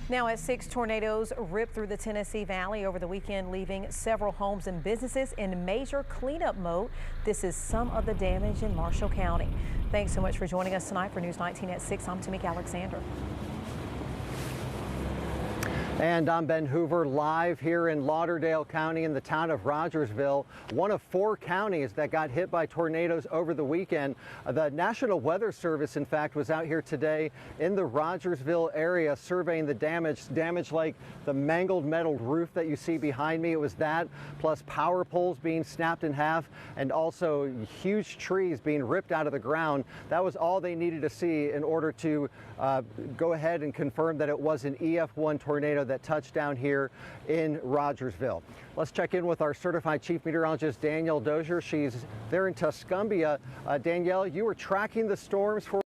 Now at 6, tornadoes ripped through the Tennessee Valley over the weekend, leaving several homes and businesses in major cleanup mode. This is some of the damage in Marshall County. Thanks so much for joining us tonight for News 19 at 6. I'm Tamika Alexander. And I'm Ben Hoover, live here in Lauderdale County in the town of Rogersville, one of 4 counties that got hit by tornadoes over the weekend. The National Weather Service, in fact, was out here today in the Rogersville area surveying the damage like the mangled metal roof that you see behind me. It was that, plus power poles being snapped in half, and also huge trees being ripped out of the ground. That was all they needed to see in order to go ahead and confirm that it was an EF1 tornado that touched down here in Rogersville. Let's check in with our certified chief meteorologist, Danielle Dozier. She's there in Tuscumbia. Danielle, you were tracking the storms for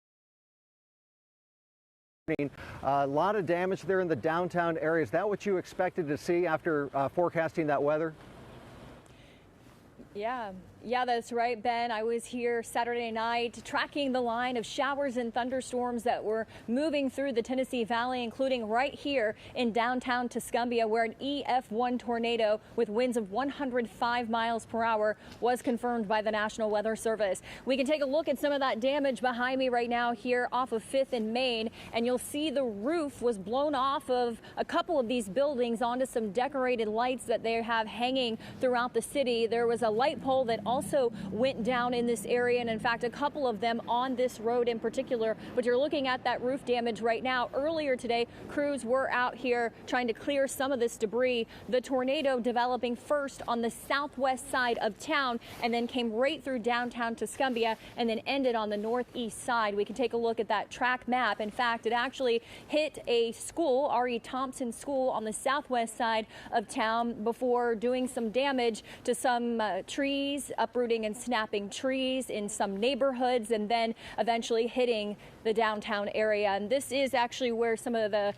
a lot of damage there in the downtown area. Is that what you expected to see after forecasting that weather? Yeah, that's right, Ben. I was here Saturday night tracking the line of showers and thunderstorms that were moving through the Tennessee Valley, including right here in downtown Tuscumbia, where an EF1 tornado with winds of 105 miles per hour was confirmed by the National Weather Service. We can take a look at some of that damage behind me right now here off of 5th and Main, and you'll see the roof was blown off of a couple of these buildings onto some decorated lights that they have hanging throughout the city. There was a light pole that also went down in this area, and in fact a couple of them on this road in particular. But you're looking at that roof damage right now. Earlier today, crews were out here trying to clear some of this debris. The tornado developing first on the southwest side of town and then came right through downtown Tuscumbia and then ended on the northeast side. We can take a look at that track map. In fact, it actually hit a school, R.E. Thompson School, on the southwest side of town before doing some damage to some trees, uprooting and snapping trees in some neighborhoods, and then eventually hitting the downtown area. And this is actually where some of the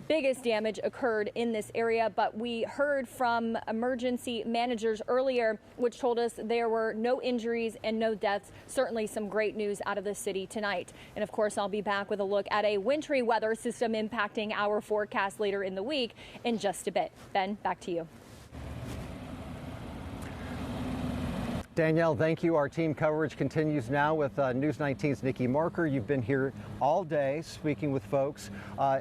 biggest damage occurred in this area. But we heard from emergency managers earlier, which told us there were no injuries and no deaths. Certainly some great news out of the city tonight. And of course, I'll be back with a look at a wintry weather system impacting our forecast later in the week in just a bit. Ben, back to you. Danielle, thank you. Our team coverage continues now with News 19's Nikki Marker. You've been here all day speaking with folks.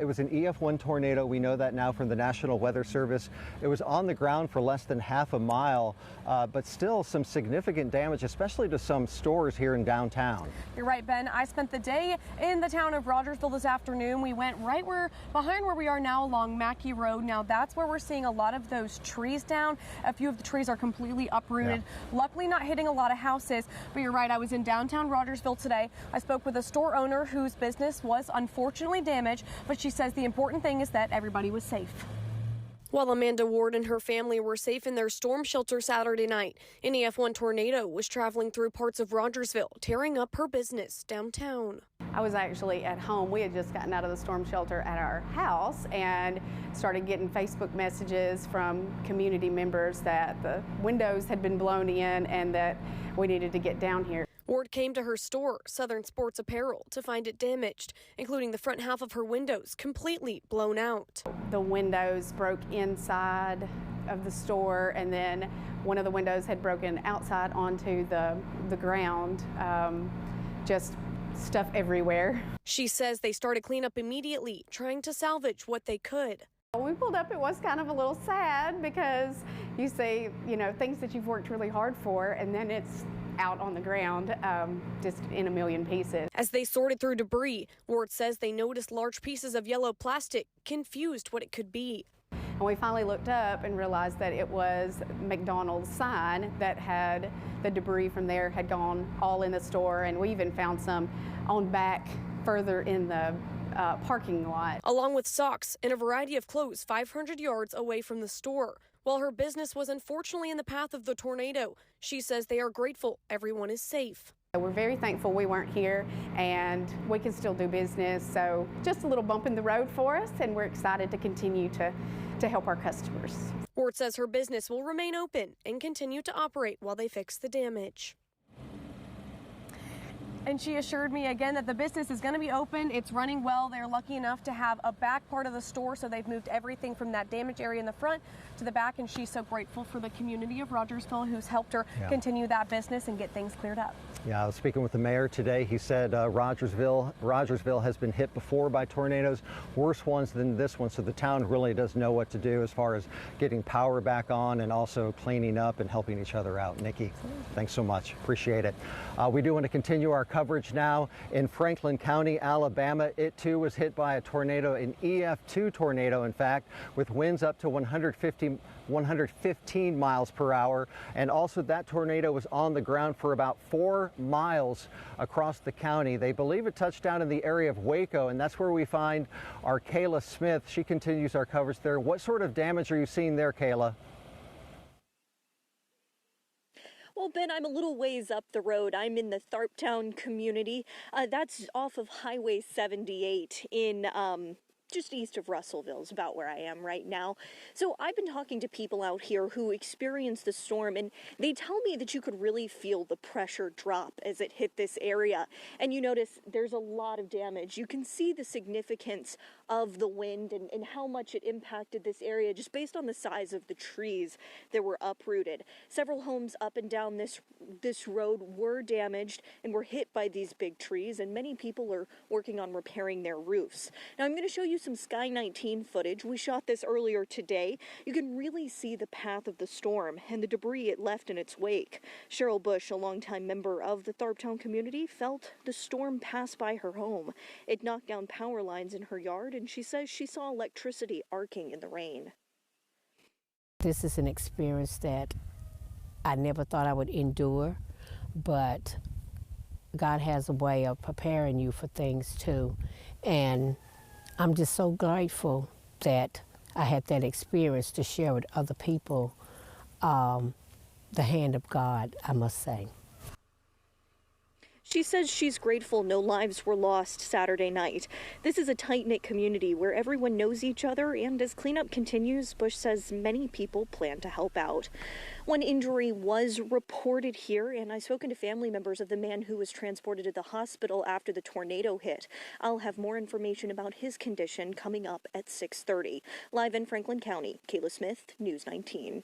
It was an EF1 tornado. We know that now from the National Weather Service. It was on the ground for less than half a mile, but still some significant damage, especially to some stores here in downtown. You're right, Ben. I spent the day in the town of Rogersville this afternoon. We went right behind where we are now along Mackey Road. Now that's where we're seeing a lot of those trees down. A few of the trees are completely uprooted. Yeah. Luckily not hitting a lot of houses, but you're right, I was in downtown Rogersville today. I spoke with a store owner whose business was unfortunately damaged, but she says the important thing is that everybody was safe. While Amanda Ward and her family were safe in their storm shelter Saturday night, an EF1 tornado was traveling through parts of Rogersville, tearing up her business downtown. I was actually at home. We had just gotten out of the storm shelter at our house and started getting Facebook messages from community members that the windows had been blown in and that we needed to get down here. Ward came to her store, Southern Sports Apparel, to find it damaged, including the front half of her windows completely blown out. The windows broke inside of the store, and then one of the windows had broken outside onto the ground. Just stuff everywhere. She says they started cleanup immediately, trying to salvage what they could. When we pulled up, it was kind of a little sad because you see, things that you've worked really hard for, and then it's out on the ground, just in a million pieces. As they sorted through debris, Ward says they noticed large pieces of yellow plastic, confused what it could be. And we finally looked up and realized that it was McDonald's sign that had the debris from there had gone all in the store, and we even found some on back further in the parking lot. Along with socks and a variety of clothes 500 yards away from the store. While her business was unfortunately in the path of the tornado, she says they are grateful everyone is safe. We're very thankful we weren't here and we can still do business. So just a little bump in the road for us, and we're excited to continue to help our customers. Ward says her business will remain open and continue to operate while they fix the damage. And she assured me again that the business is going to be open. It's running well. They're lucky enough to have a back part of the store, so they've moved everything from that damaged area in the front to the back, and she's so grateful for the community of Rogersville who's helped her continue that business and get things cleared up. Yeah, I was speaking with the mayor today. He said Rogersville has been hit before by tornadoes, worse ones than this one, so the town really does know what to do as far as getting power back on and also cleaning up and helping each other out. Nikki, thanks so much. Appreciate it. We do want to continue our coverage now in Franklin County, Alabama. It too was hit by a tornado, an EF2 tornado, in fact, with winds up to 115 miles per hour. And also that tornado was on the ground for about 4 miles across the county. They believe it touched down in the area of Waco, and that's where we find our Kayla Smith. She continues our coverage there. What sort of damage are you seeing there, Kayla? Well, Ben, I'm a little ways up the road. I'm in the Tharptown community. That's off of Highway 78 in just east of Russellville is about where I am right now. So I've been talking to people out here who experienced the storm, and they tell me that you could really feel the pressure drop as it hit this area. And you notice there's a lot of damage. You can see the significance of the wind and how much it impacted this area just based on the size of the trees that were uprooted. Several homes up and down this road were damaged and were hit by these big trees, and many people are working on repairing their roofs. Now I'm going to show you some Sky 19 footage. We shot this earlier today. You can really see the path of the storm and the debris it left in its wake. Cheryl Bush, a longtime member of the Tharptown community, felt the storm pass by her home. It knocked down power lines in her yard, and she says she saw electricity arcing in the rain. This is an experience that I never thought I would endure, but God has a way of preparing you for things too. And I'm just so grateful that I had that experience to share with other people the hand of God, I must say. She says she's grateful no lives were lost Saturday night. This is a tight-knit community where everyone knows each other, and as cleanup continues, Bush says many people plan to help out. One injury was reported here, and I've spoken to family members of the man who was transported to the hospital after the tornado hit. I'll have more information about his condition coming up at 6:30. Live in Franklin County, Kayla Smith, News 19.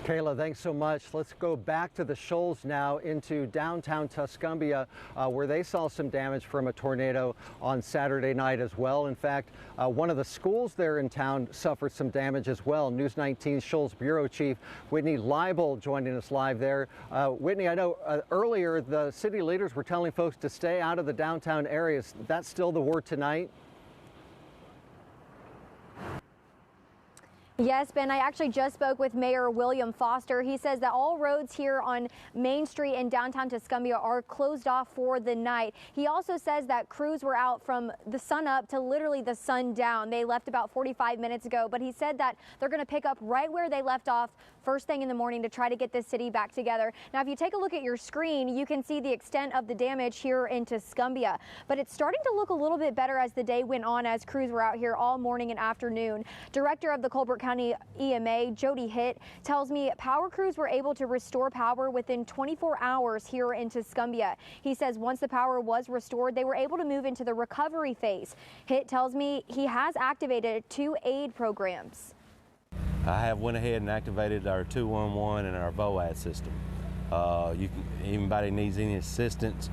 Kayla, thanks so much. Let's go back to the Shoals now into downtown Tuscumbia, where they saw some damage from a tornado on Saturday night as well. In fact, one of the schools there in town suffered some damage as well. News 19 Shoals Bureau Chief Whitney Leibel joining us live there. Whitney, I know earlier the city leaders were telling folks to stay out of the downtown areas. That's still the word tonight? Yes, Ben, I actually just spoke with Mayor William Foster. He says that all roads here on Main Street in downtown Tuscumbia are closed off for the night. He also says that crews were out from the sun up to literally the sun down. They left about 45 minutes ago, but he said that they're going to pick up right where they left off first thing in the morning to try to get this city back together. Now, if you take a look at your screen, you can see the extent of the damage here in Tuscumbia, but it's starting to look a little bit better as the day went on, as crews were out here all morning and afternoon. Director of the Colbert County EMA, Jody Hitt, tells me power crews were able to restore power within 24 hours here in Tuscumbia. He says once the power was restored, they were able to move into the recovery phase. Hitt tells me he has activated 2 aid programs. I have went ahead and activated our 211 and our VOAD system. Anybody needs any assistance,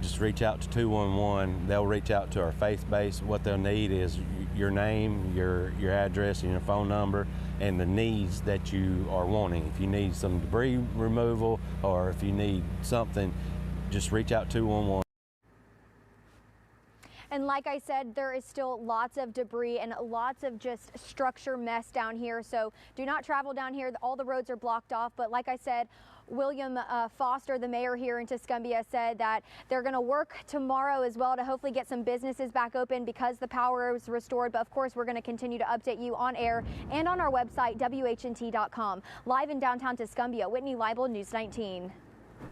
just reach out to 211. They'll reach out to our faith base. What they'll need is your name, your address, and your phone number, and the needs that you are wanting. If you need some debris removal or if you need something, just reach out to 211. And like I said, there is still lots of debris and lots of just structure mess down here. So do not travel down here. All the roads are blocked off. But like I said, William Foster, the mayor here in Tuscumbia, said that they're going to work tomorrow as well to hopefully get some businesses back open because the power is restored. But of course, we're going to continue to update you on air and on our website, WHNT.com. Live in downtown Tuscumbia, Whitney Leibel, News 19.